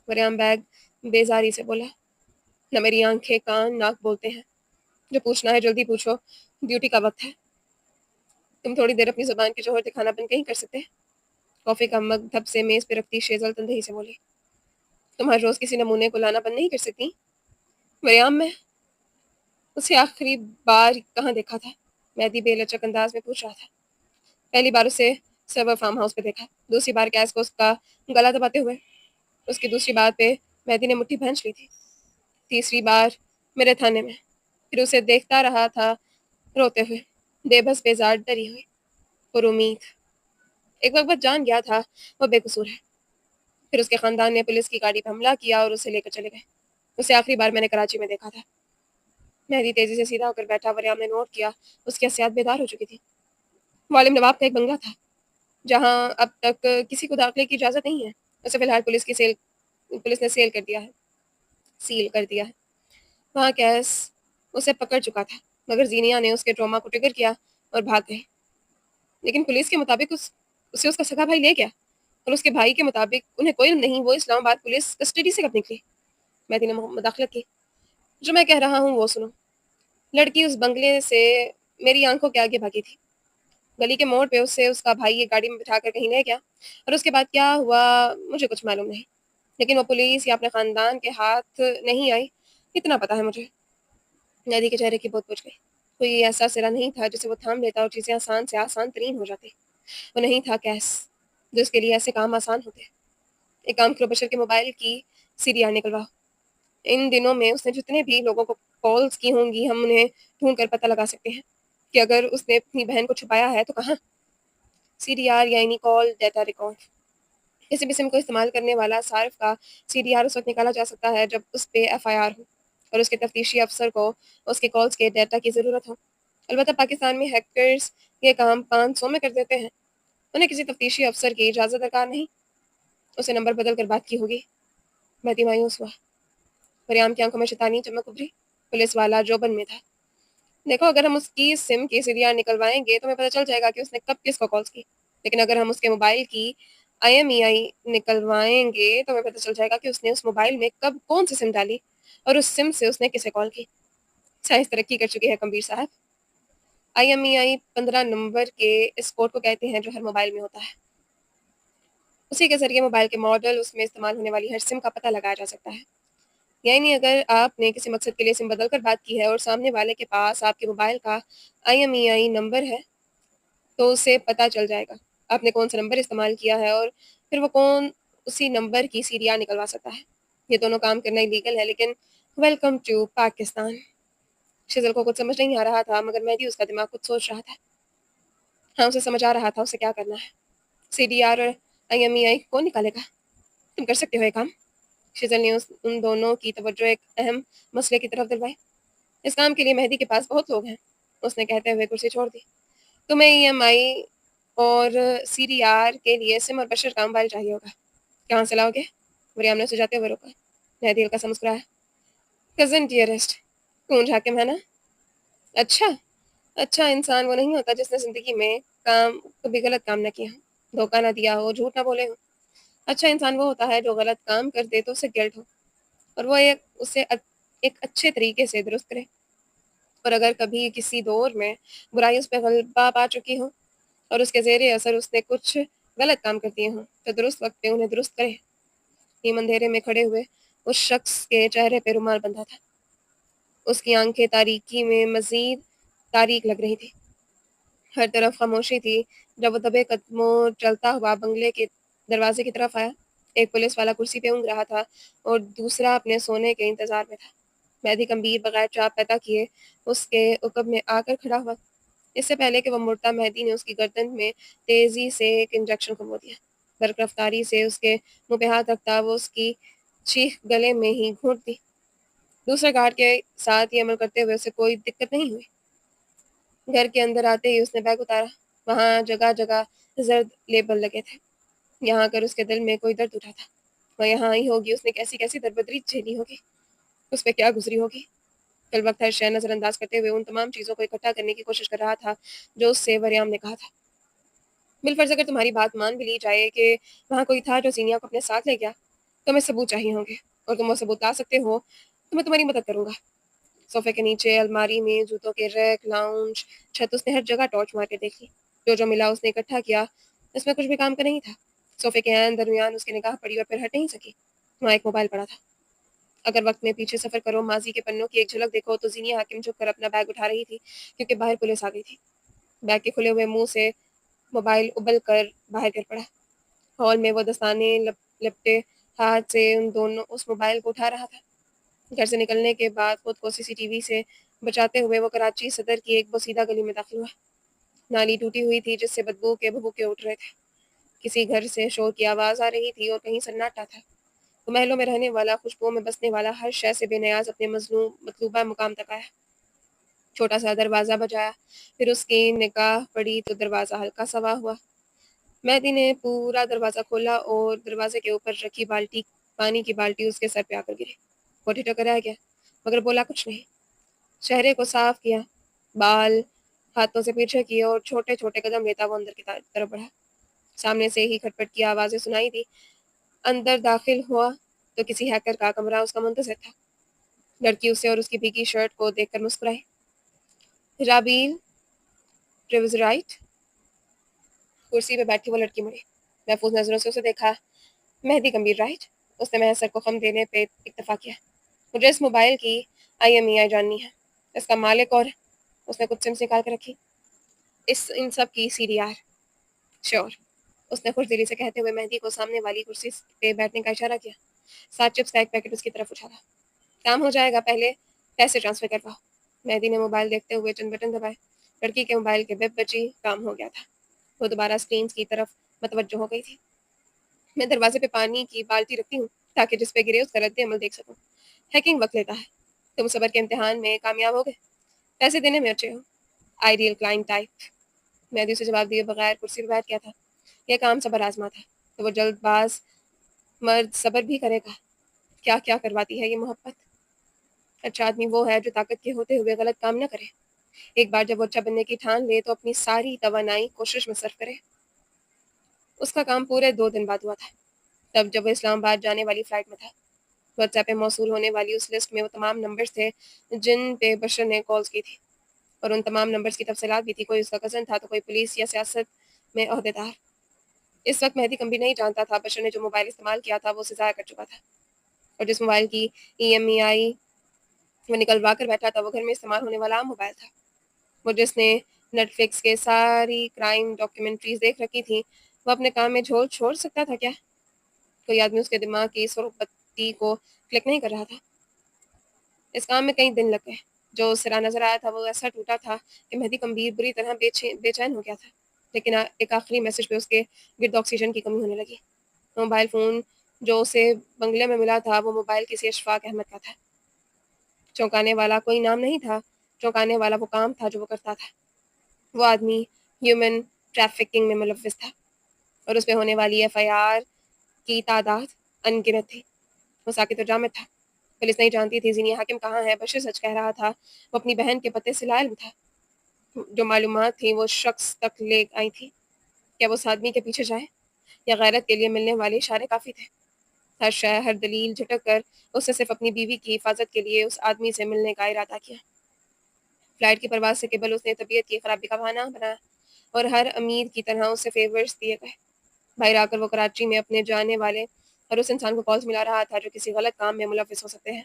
وریام بیگ بیزاری سے بولا۔ نہ میری آنکھیں کان ناک بولتے ہیں، جو پوچھنا ہے جلدی پوچھو، ڈیوٹی کا وقت ہے۔ تم تھوڑی دیر اپنی زبان کے جوہر دکھانا بند نہیں کر سکتے؟ کافی کا مگ دھپ سے میز پہ رکھتی شیزل تندہی سے بولی۔ تم ہر روز کسی نمونے کو لانا بند نہیں کر سکتی؟ وریام، میں اسے آخری بار کہاں دیکھا تھا؟ مہدی بے لچک انداز میں پوچھ رہا تھا۔ پہلی بار اسے سرور فارم ہاؤس پہ دیکھا، دوسری بار کیس کو اس کا گلا دباتے ہوئے، اس کی دوسری بات پہ مہدی نے مٹھی بھینچ لی تھی، تیسری بار میرے تھانے میں۔ پھر اسے دیکھتا رہا تھا روتے ہوئے، بے بس بیزار ڈری ہوئی، پر امید۔ ایک وقت بعد جان گیا تھا وہ بے قصور ہے۔ پھر اس کے خاندان نے پولیس کی گاڑی پہ حملہ کیا اور اسے لے کر چلے گئے۔ اسے آخری بار میں نے کراچی میں دیکھا تھا۔ مہدی تیزی سے سیدھا ہو کر بیٹھا، وریام نے نوٹ کیا اس کی حسیات بیدار ہو چکی تھی۔ والم نواب کا ایک بنگلہ تھا، جہاں اب تک کسی کو داخلے کی اجازت نہیں ہے۔ اسے فی الحال پولیس نے سیل کر دیا ہے۔ وہاں کیس اسے پکڑ چکا تھا، مگر زینیا نے اس کے ٹراما کو ٹریگر کیا اور بھاگ گئے۔ لیکن پولیس کے مطابق اسے اس کا سگا بھائی لے گیا، اور اس کے بھائی کے مطابق انہیں کوئی نہیں، وہ اسلام آباد پولیس کسٹڈی سے کب نکلی؟ مہدی نے مداخلت کی۔ جو میں کہہ رہا ہوں وہ سنو۔ لڑکی اس بنگلے سے میری آنکھوں کے آگے بھاگی تھی۔ گلی کے موڑ پہ اسے اس کا بھائی ایک گاڑی میں بٹھا کر کہیں لے گیا، اور اس کے بعد کیا ہوا مجھے کچھ معلوم نہیں، لیکن وہ پولیس یا اپنے خاندان کے ہاتھ نہیں آئی، اتنا پتا ہے مجھے۔ مہدی کے چہرے کی بہت پوچھ گئی۔ کوئی ایسا سرا نہیں تھا جسے وہ تھام لیتا اور چیزیں آسان سے آسان ترین ہو جاتی۔ وہ نہیں تھا کیس جس کے لیے ایسے کام آسان ہوتے۔ ایک کام کرو، بشر کے موبائل کی سی ڈی آر نکلواؤ۔ ان دنوں میں اس نے جتنے بھی لوگوں کو کالز کی ہوں گی، ہم انہیں ڈھونڈ کر پتہ لگا سکتے ہیں کہ اگر اس نے اپنی بہن کو چھپایا ہے تو کہاں۔ سی ڈی آر یعنی کال ڈیٹا ریکارڈ۔ کسی بھی سم کو استعمال کرنے والا صارف کا سی ڈی آر اس وقت نکالا جا سکتا ہے جب اس پہ ایف آئی آر ہو اور اس کے تفتیشی افسر کو اس کے کالز کے ڈیٹا کی ضرورت ہو۔ البتہ پاکستان میں ہیکرز یہ کام 500 میں کر دیتے ہیں، انہیں کسی تفتیشی افسر کی اجازت درکار نہیں۔ اسے نمبر بدل کر بات کی ہوگی۔ مہدی مایوس ہوا۔ وریام کی آنکھوں میں شیطانی چمک ابھری۔ پولیس والا جوبن میں تھا۔ دیکھو، اگر ہم اس کی سم کی سی ڈی آر نکلوائیں گے تو ہمیں پتہ چل جائے گا کہ اس نے کب کس کو کالز کی، لیکن اگر ہم اس کے موبائل کی آئی ایم ای آئی نکلوائیں گے تو ہمیں پتہ چل جائے گا کہ اس نے اس موبائل میں کب کون سی سم ڈالی اور اس سم سے اس نے کسے کال کی۔ سائنس ترقی کر چکی ہے کمبیر صاحب۔ I M E I 15 number کے اس کوڈ کو کہتے ہیں جو ہر موبائل میں ہوتا ہے۔ اسی کے ذریعے موبائل کے ماڈل، اس میں استعمال ہونے والی ہر سم کا پتہ لگایا جا سکتا ہے۔ یعنی اگر آپ نے کسی مقصد کے لیے سم بدل کر بات کی ہے اور سامنے والے کے پاس آپ کے موبائل کا I M E I number ہے تو اسے پتہ چل جائے گا آپ نے کون سا نمبر استعمال کیا ہے، اور پھر وہ کون اسی نمبر کی سی ڈی آر نکلوا سکتا ہے۔ یہ دونوں کام کرنا لیگل ہے، لیکن ویلکم ٹو پاکستان۔ شیزل کو کچھ سمجھ نہیں آ رہا تھا، مگر مہدی اس کا دماغ کچھ سوچ رہا تھا۔ ہاں، اسے سمجھ آ رہا تھا اسے کیا کرنا ہے۔ سی ڈی آر اور آئی ایم ای آئی کون نکالے گا؟ تم کر سکتے ہو یہ کام؟ شزل نے ان دونوں کی توجہ ایک اہم مسئلے کی طرف دلوائی۔ اس کام کے لیے مہدی کے پاس بہت لوگ ہیں، اس نے کہتے ہوئے کرسی چھوڑ دی۔ تمہیں ای ایم آئی اور سی ڈی آر کے لیے سم اور بشر کا موبائل چاہیے ہوگا، کہاں سے لاؤ گے؟ وریام نے سجاتے ہوئے روکا۔ مہدی ہلکا سا مسکرایا۔ کزن ڈیئرسٹ، کونج حاکم ہے نا؟ اچھا اچھا انسان وہ نہیں ہوتا جس نے زندگی میں کبھی غلط کام نہ کیا ہو، دھوکہ نہ دیا ہو، جھوٹ نہ بولے ہو۔ اچھا انسان وہ ہوتا ہے جو غلط کام کر دے تو اسے گلٹ ہو، اور وہ اسے ایک اچھے طریقے سے درست کرے۔ اور اگر کبھی کسی دور میں برائی اس پہ غلبہ پا چکی ہو اور اس کے زیر اثر اس نے کچھ غلط کام کر دیے ہوں تو درست وقت پہ انہیں درست کرے۔ یہ اندھیرے میں کھڑے ہوئے اس شخص کے چہرے پہ رومال بندھا تھا، اس کی آنکھیں تاریکی میں مزید تاریک لگ رہی تھی، ہر طرف خاموشی تھی۔ جب وہ دبے قدموں چلتا ہوا بنگلے کے دروازے کی طرف آیا، ایک پولیس والا کرسی پہ اونگ رہا تھا اور دوسرا اپنے سونے کے انتظار میں تھا۔ مہدی گمبھیر بغیر چاپ پیدا کیے اس کے عقب میں آ کر کھڑا ہوا۔ اس سے پہلے کہ وہ مڑتا، مہدی نے اس کی گردن میں تیزی سے ایک انجیکشن گھمو دیا۔ برق رفتاری سے اس کے منہ پہ ہاتھ رکھتا وہ اس کی چیخ گلے میں ہی گھونٹ دی۔ دوسرے گارڈ کے ساتھ یہ عمل کرتے ہوئے اسے کوئی دقت نہیں ہوئی۔ گھر کے اندر آتے ہی اس نے بیگ اتارا۔ وہاں جگہ جگہ زرد لیبل لگے تھے۔ یہاں کر اس کے دل میں کوئی درد اٹھا تھا۔ وہ یہاں آئی ہوگی، اس نے کیسی کیسی دربدری جھیلی ہوگی، اس پہ کیا گزری ہوگی۔ کل وقت ہر شے نظر انداز کرتے ہوئے ان تمام چیزوں کو اکٹھا کرنے کی کوشش کر رہا تھا جو اس سے وریام نے کہا تھا۔ بالفرض اگر تمہاری بات مان بھی لی جائے کہ وہاں کوئی تھا جو زینیا کو اپنے ساتھ لے گیا، تو ہمیں ثبوت چاہیے ہوں گے، اور تم وہ ثبوت لا سکتے ہو تو میں تمہاری مدد کروں گا۔ صوفے کے نیچے، الماری میں، جوتوں کے ریک، لاؤنج، چھت، اس نے ہر جگہ ٹارچ مار کے دیکھ لی۔ جو ملا اس نے اکٹھا کیا، اس میں کچھ بھی کام کا نہیں تھا۔ صوفے کے عین درمیان اس کی نگاہ پڑی اور پھر ہٹ نہیں سکی۔ وہاں ایک موبائل پڑا تھا۔ اگر وقت میں پیچھے سفر کرو، ماضی کے پنوں کی ایک جھلک دیکھو، تو زینیا حاکم جھک کر اپنا بیگ اٹھا رہی تھی کیونکہ باہر پولیس آ گئی تھی۔ بیگ کے کھلے ہوئے منہ سے موبائل ابل کر باہر گر پڑا۔ ہال میں وہ دستانے لپٹے ہاتھ سے اس موبائل کو اٹھا رہا تھا۔ گھر سے نکلنے کے بعد خود کو سی سی ٹی وی سے بچاتے ہوئے وہ کراچی صدر کی ایک بوسیدہ گلی میں داخل ہوا۔ نالی ٹوٹی ہوئی تھی جس سے بدبو کے بھبوکے اٹھ رہے تھے۔ کسی گھر سے شور کی آواز آ رہی تھی اور کہیں سناٹا تھا۔ وہ محلوں میں رہنے والا، خوشبوؤں میں بسنے والا، ہر شے سے بے نیاز اپنے مطلوبہ مقام تک آیا۔ چھوٹا سا دروازہ بجایا، پھر اس کی نگاہ پڑی تو دروازہ ہلکا سوا ہوا۔ مہدی نے پورا دروازہ کھولا اور دروازے کے اوپر رکھی پانی کی بالٹی اس کے سر پہ آ کر گری۔ وہ ٹھٹک رہ گیا مگر بولا کچھ نہیں۔ چہرے کو صاف کیا، بال ہاتھوں سے پیچھے کیے اور چھوٹے چھوٹے قدم لیتا وہ اندر کی طرف بڑھا۔ سامنے سے ہی کھٹ پٹ کی آوازیں سنائی دی۔ اندر داخل ہوا تو کسی ہیکر کا کمرہ اس کا منتظر تھا۔ لڑکی اسے اور اس کی بھیگی شرٹ کو دیکھ کر مسکرائی۔ رابیل رائٹ؟ کرسی پہ بیٹھی وہ لڑکی مڑی، محفوظ نظروں سے اسے دیکھا۔ مہدی گمبھیر رائٹ؟ اس نے محض سر کو خم دینے پہ اکتفا کیا۔ مجھے اس موبائل کی آئی ایم ای آئی جاننی ہے، اس کا مالک، اور اس نے کچھ سمس نکال کر رکھی۔ ان سب کی سی ڈی آر؟ شور، اس نے خوش دلی سے کہتے ہوئے مہدی کو سامنے والی کرسی پہ بیٹھنے کا اشارہ کیا۔ 7 چپس کا ایک پیکٹ اس کی طرف اچھالا۔ کام ہو جائے گا، پہلے پیسے ٹرانسفر کرواؤ۔ مہدی نے موبائل دیکھتے ہوئے چند بٹن دبائے۔ لڑکی کے موبائل کے بپ بجی، کام ہو گیا تھا۔ وہ دوبارہ اسکرین کی طرف متوجہ ہو گئی تھی۔ میں دروازے پہ پانی کی بالٹی رکھتی ہوں تاکہ جس پہ گرے اس کا رد عمل دیکھ سکوں۔ ہیکنگ وقت لیتا ہے، تم صبر کے امتحان میں کامیاب ہو گئے، پیسے دینے میں اچھے ہو، آئیڈیل کلائنٹ ٹائپ۔ مہدی اسے جواب دیے بغیر کرسی پہ بیٹھ گیا تھا۔ یہ کام صبر آزما تھا، تو وہ جلد باز مرد صبر بھی کرے گا؟ کیا کیا کرواتی ہے یہ محبت۔ اچھا آدمی وہ ہے جو طاقت کے ہوتے ہوئے غلط کام نہ کرے۔ ایک بار جب وہ اچھا بننے کی ٹھان لے تو اپنی ساری توانائی کوشش میں صرف کرے۔ اس کا کام پورے 2 دن بعد ہوا تھا، تب جب وہ اسلام آباد جانے والی فلائٹ میں تھا۔ واٹس ایپ پہ موصول ہونے والی اس لسٹ میں وہ تمام نمبرز تھے جن پہ بشر نے کالز کی تھی، اور ان تمام نمبرز کی تفصیلات بھی تھی۔ کوئی اس کا کزن تھا تو کوئی پولیس یا سیاست میں عہدیدار۔ اس وقت مہدی کم بھی نہیں جانتا تھا بشر نے جو موبائل استعمال کیا تھا وہ اسے ضائع کر چکا تھا، اور جس موبائل کی ای ایم ای آئی وہ نکلوا کر بیٹھا تھا وہ گھر میں استعمال ہونے والا عام موبائل تھا۔ وہ جس نے نیٹ فلکس کے ساری کرائم ڈاکیومنٹریز دیکھ رکھی تھیں، وہ اپنے کام میں جھول چھوڑ سکتا تھا کیا؟ کوئی آدمی اس کے دماغ کی سرخ بتی کو کلک نہیں کر رہا تھا۔ اس کام میں کئی دن لگ گئے۔ جو سرا نظر آیا تھا وہ ایسا ٹوٹا تھا کہ مہدی گمبھیر بری طرح بے چین ہو گیا تھا، لیکن ایک آخری میسج پہ اس کے گرد آکسیجن کی کمی ہونے لگی۔ موبائل فون جو اسے بنگلے میں ملا تھا وہ موبائل کسی اشفاق احمد کا تھا۔ چونکانے والا کوئی نام نہیں تھا، چونکانے والا وہ کام تھا جو وہ کرتا تھا۔ وہ آدمی ہیومن ٹریفکنگ میں ملوث تھا اور اس پہ ہونے والی FIR کی تعداد ان گنت تھی۔ وہ ساکت و جامد تھا۔ پولیس نہیں جانتی تھی زینی حاکم کہاں ہے۔ بشیر سچ کہہ رہا تھا، وہ اپنی بہن کے پتے سے لا علم تھا۔ جو معلومات تھیں وہ شخص تک لے آئی تھی۔ کیا وہ اس آدمی کے پیچھے جائے یا غیرت کے لیے ملنے والے اشارے کافی تھے؟ ہر شے، ہر دلیل جھٹک کر اس نے صرف اپنی بیوی کی حفاظت کے لیے اس آدمی سے ملنے کا ارادہ کیا۔ فلائٹ کی پرواز سے قبل اس نے طبیعت کی خرابی کا بہانہ بنایا اور ہر امیر کی طرح اسے فیورز دیے گئے۔ باہر آ کر وہ کراچی میں اپنے جانے والے اور اس انسان کو کالز ملا رہا تھا جو کسی غلط کام میں ملوث ہو سکتے ہیں۔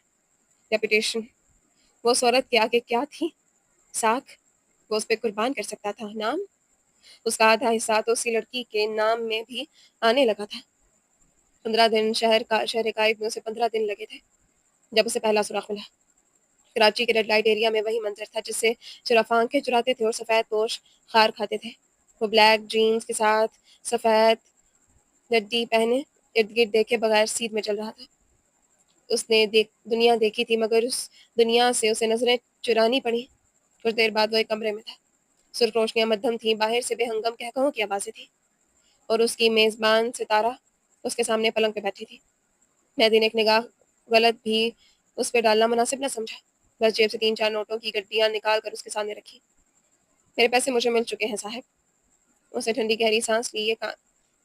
ریپوٹیشن، وہ اس عورت کے آگے کیا تھی؟ ساکھ، وہ اس پہ قربان کر سکتا تھا۔ نام، اس کا آدھا حصہ تو اسی لڑکی کے نام میں بھی آنے لگا تھا۔ 15 دن شہر قائد میں اسے 15 دن لگے تھے جب اسے پہلا سراغ ملا۔ کراچی کے ریڈ لائٹ ایریا میں وہی منظر تھا جس سے شرافہ آنکھیں چراتے تھے اور سفید پوش خار کھاتے تھے۔ وہ بلیک جینز کے ساتھ سفید لڈی پہنے ارد گرد دیکھے بغیر سیدھ میں چل رہا تھا۔ اس نے دنیا دیکھی تھی مگر اس دنیا سے اسے نظریں چرانی پڑی۔ کچھ دیر بعد وہ ایک کمرے میں تھا۔ سرخ روشنیاں مدھم تھیں، باہر سے بے ہنگم قہقہوں کی آوازیں تھیں اور اس کی میزبان ستارہ اس کے سامنے پلنگ پہ بیٹھی تھی۔ مہدی نے ایک نگاہ غلط بھی اس پہ ڈالنا مناسب نہ سمجھا، بس جیب سے 3-4 نوٹوں کی گڈیاں نکال کر اس کے سامنے رکھی۔ میرے پیسے مجھے مل چکے ہیں صاحب۔ اس نے ٹھنڈی گہری سانس لی۔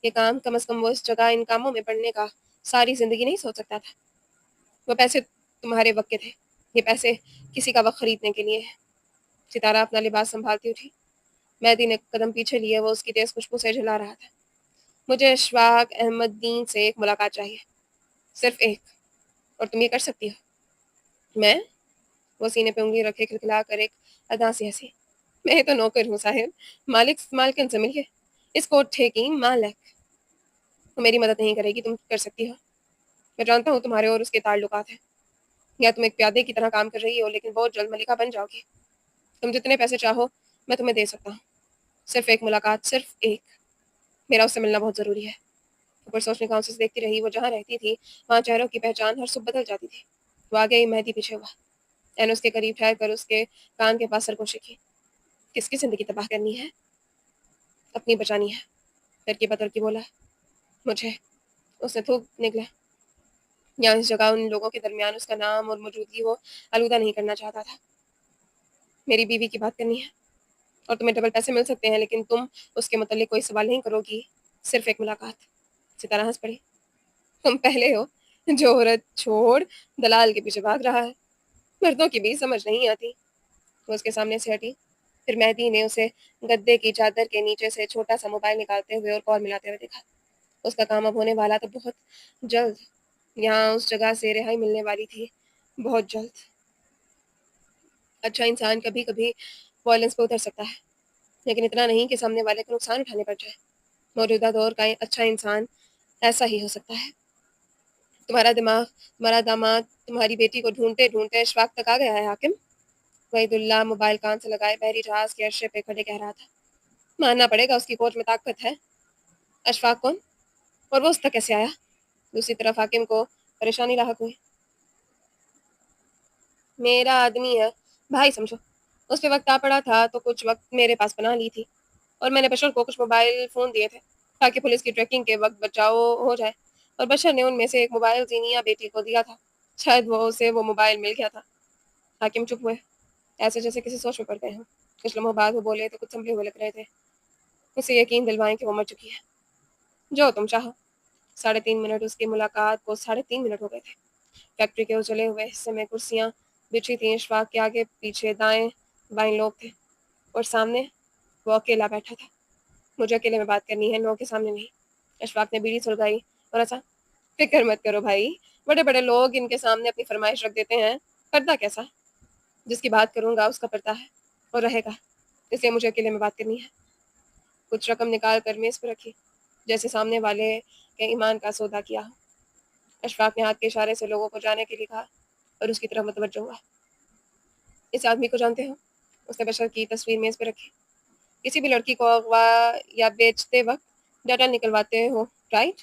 یہ کام کم از کم وہ اس جگہ ان کاموں میں پڑنے کا ساری زندگی نہیں سوچ سکتا تھا۔ وہ پیسے تمہارے وقت کے تھے، یہ پیسے کسی کا وقت خریدنے کے لیے ہیں۔ ستارہ اپنا لباس سنبھالتی اٹھی۔ مہدی نے قدم پیچھے لیے، وہ اس کی تیز خوشبو سے جھلا رہا تھا۔ مجھے اشفاق احمد دین سے ایک ملاقات چاہیے، صرف ایک، اور تم یہ کر سکتی ہو۔ میں؟ وہ سینے پہ انگلی رکھے کھلکھلا کر ایک ادا سی ہنسی۔ میں تو نوکر ہوں صاحب، مالکن سے ملیے، اس کوٹھے کی مالک۔ وہ میری مدد نہیں کرے گی، تم کر سکتی ہو۔ میں جانتا ہوں تمہارے اور اس کے تعلقات ہیں، یا تم ایک پیادے کی طرح کام کر رہی ہو لیکن بہت جلد ملکہ بن جاؤ گی۔ تم جتنے پیسے چاہو میں تمہیں دے سکتا ہوں، صرف ایک ملاقات، صرف ایک۔ میرا اس سے ملنا بہت ضروری ہے۔ اوپر سوچنے کا اسے دیکھتی رہی۔ وہ جہاں رہتی تھی وہاں چہروں کی پہچان ہر صبح بدل جاتی تھی۔ وہ آگے ہی مہدی پیچھے ہوا۔ این اس کے قریب ٹھہر کر اس کے کان کے پاس سرگوشی کی۔ کس کی زندگی تباہ کرنی ہے؟ اپنی بچانی ہے، پھر کی بدل کی بولا۔ مجھے، اس نے تھوک نکلا۔ یہاں اس جگہ ان لوگوں کے درمیان اس کا نام اور موجودگی وہ آلودہ نہیں کرنا چاہتا تھا۔ میری بیوی کی بات کرنی ہے اور تمہیں ڈبل پیسے مل سکتے ہیں، لیکن تم اس کے متعلق کوئی سوال نہیں کرو گی، صرف ایک ملاقات۔ ستارہ ہنس پڑی۔ تم پہلے ہو جو عورت چھوڑ دلال کے پیچھے بھاگ رہا ہے، مردوں کی بھی سمجھ نہیں آتی۔ وہ اس کے سامنے سے ہٹی۔ پھر مہدی نے اسے گدے کی چادر کے نیچے سے چھوٹا سا موبائل نکالتے ہوئے اور کال ملاتے ہوئے دیکھا۔ اس کا کام اب ہونے والا تو بہت جلد، یہاں اس جگہ سے رہائی ملنے والی تھی بہت جلد۔ اچھا انسان کبھی کبھی وائلنس پہ اتر سکتا ہے، لیکن اتنا نہیں کہ سامنے والے کو نقصان اٹھانے پڑ جائے۔ موجودہ دور کا اچھا انسان ایسا ہی ہو سکتا ہے۔ تمہارا داماد تمہاری بیٹی کو ڈھونڈتے ڈھونڈتے اشفاق تک آ گیا ہے حاکم۔ وحید اللہ موبائل کان سے لگائے بحری جہاز کے عرصے پہ کھڑے کہہ رہا تھا۔ ماننا پڑے گا اس کی کوچ میں طاقت ہے۔ اشفاق کون؟ اور وہ اس تک کیسے آیا؟ دوسری طرف حاکم کو پریشانی لاحق ہوئی۔ میرا آدمی ہے، بھائی سمجھو۔ اس پہ وقت آ پڑا تھا تو کچھ وقت میرے پاس پناہ لی تھی، اور میں نے بشر کو کچھ موبائل فون دیے تھے تاکہ پولیس کی ٹریکنگ کے وقت بچاؤ ہو جائے، اور بشر نے ان میں سے ایک موبائل زینیا بیٹی کو دیا تھا۔ شاید اسے وہ موبائل مل گیا تھا۔ حاکم چپ ہوئے، ایسے جیسے کسی سوچ میں پڑ گئے ہوں۔ کچھ لمحوں بعد وہ بولے تو کچھ سنبھلے ہوئے لگ رہے تھے۔ اسے یقین دلوائیں کہ وہ مر چکی ہے۔ جو تم چاہو۔ 3.5 منٹ، اس کی ملاقات کو 3.5 منٹ ہو گئے تھے۔ فیکٹری کے اجلے ہوئے حصے میں کرسیاں بچھی تھیں۔ اشفاق کے آگے پیچھے دائیں بائیں لوگ تھے، اور سامنے وہ اکیلا بیٹھا تھا۔ مجھے اکیلے میں بات کرنی ہے، لوگوں کے سامنے نہیں۔ اشفاق نے بیڑی سلگائی اور ایسا، فکر مت کرو بھائی، بڑے بڑے لوگ ان کے سامنے اپنی فرمائش رکھ دیتے ہیں، پردہ کیسا؟ جس کی بات کروں گا اس کا پردہ ہے اور رہے گا، اس لیے مجھے اکیلے میں بات کرنی ہے۔ کچھ رقم نکال کر میز پہ رکھی، جیسے سامنے والے کے ایمان کا سودا کیا ہو۔ اشفاق نے ہاتھ کے اشارے سے لوگوں کو جانے کے لیے کہا اور اس کی طرف متوجہ ہوا۔ اس آدمی کو جانتے ہو؟ اس نے بشر کی تصویر میز پہ رکھی۔ کسی بھی لڑکی کو اغوا یا بیچتے وقت ڈاٹا نکلواتے ہو، رائٹ؟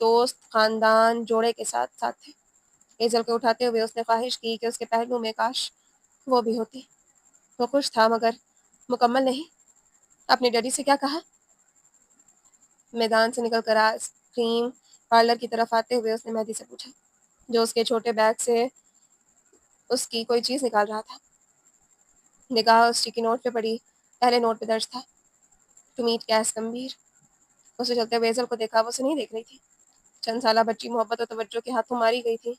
دوست خاندان جوڑے کے ساتھ ساتھ تھے۔ ایزل کو اٹھاتے ہوئے اس نے خواہش کی کہ اس کے پہلو میں کاش وہ بھی ہوتی۔ وہ خوش تھا مگر مکمل نہیں۔ اپنے ڈیڈی سے کیا کہا؟ میدان سے نکل کر آئس کریم پارلر کی طرف آتے ہوئے اس نے مہدی سے پوچھا، جو اس کے چھوٹے بیگ سے اس کی کوئی چیز نکال رہا تھا۔ نگاہ اس چیکی نوٹ پہ پڑی۔ پہلے نوٹ پہ درج تھا، ٹو میٹ کیس گمبھیر۔ اسے چلتے ہوئے ایزل کو دیکھا، وہ اسے نہیں دیکھ رہی تھی۔ چند سالہ بچی محبت اور توجہ کے ہاتھوں ماری گئی تھی۔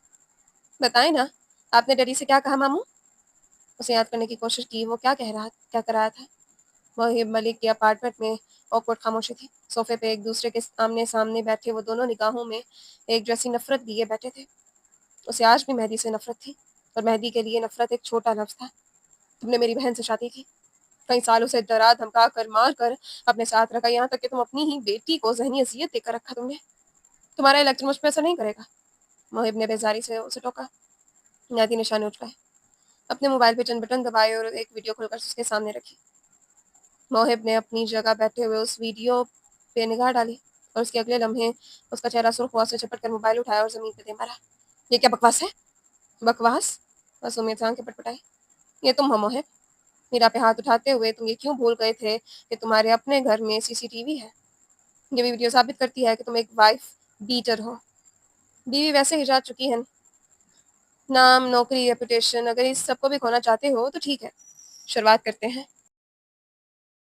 بتائیں نا، آپ نے ڈیڈی سے کیا کہا ماموں؟ اسے یاد کرنے کی کوشش کی، وہ کیا کر رہا تھا۔ محب ملک کی اپارٹمنٹ میں آکورڈ خاموشی تھی۔ صوفے پہ ایک دوسرے کے آمنے سامنے بیٹھے وہ دونوں نگاہوں میں ایک جیسی نفرت لیے بیٹھے تھے۔ اسے آج بھی مہدی سے نفرت تھی، اور مہدی کے لیے نفرت ایک چھوٹا لفظ تھا۔ تم نے میری بہن سے شادی کی، کئی سالوں سے ڈرا دھمکا کر مار کر اپنے ساتھ رکھا، یہاں تک کہ تم اپنی ہی بیٹی کو ذہنی اذیت دے کر رکھا تم نے۔ تمہارا الیکشن مجھ پہ اثر نہیں کرے گا، محب نے بیزاری سے اسے ٹوکا۔ مہدی نے شانے اٹھائے، اپنے موبائل پہ چند بٹن دبائے اور ایک ویڈیو کھول کر اس کے سامنے رکھی۔ محب نے اپنی جگہ بیٹھے ہوئے اس ویڈیو پہ نگاہ ڈالی، اور اس کے اگلے لمحے اس کا چہرہ سرخ ہوا۔ اس نے جھپٹ کر موبائل اٹھایا اور زمین پہ دے مارا۔ یہ کیا بکواس ہے؟ بکواس؟ بس امید آنکھیں پٹپٹائی۔ یہ تم ہو محب؟ میرا پہ ہاتھ اٹھاتے ہوئے تم یہ کیوں بھول گئے تھے کہ تمہارے اپنے گھر میں سی سی ٹی وی ہے؟ یہ ویڈیو ثابت کرتی ہے کہ تم ایک وائف بیٹر ہو۔ بیوی ویسے ہی جا چکی ہے، نام، نوکری، ریپوٹیشن، اگر اس سب کو بھی کھونا چاہتے ہو تو ٹھیک ہے، شروعات کرتے ہیں۔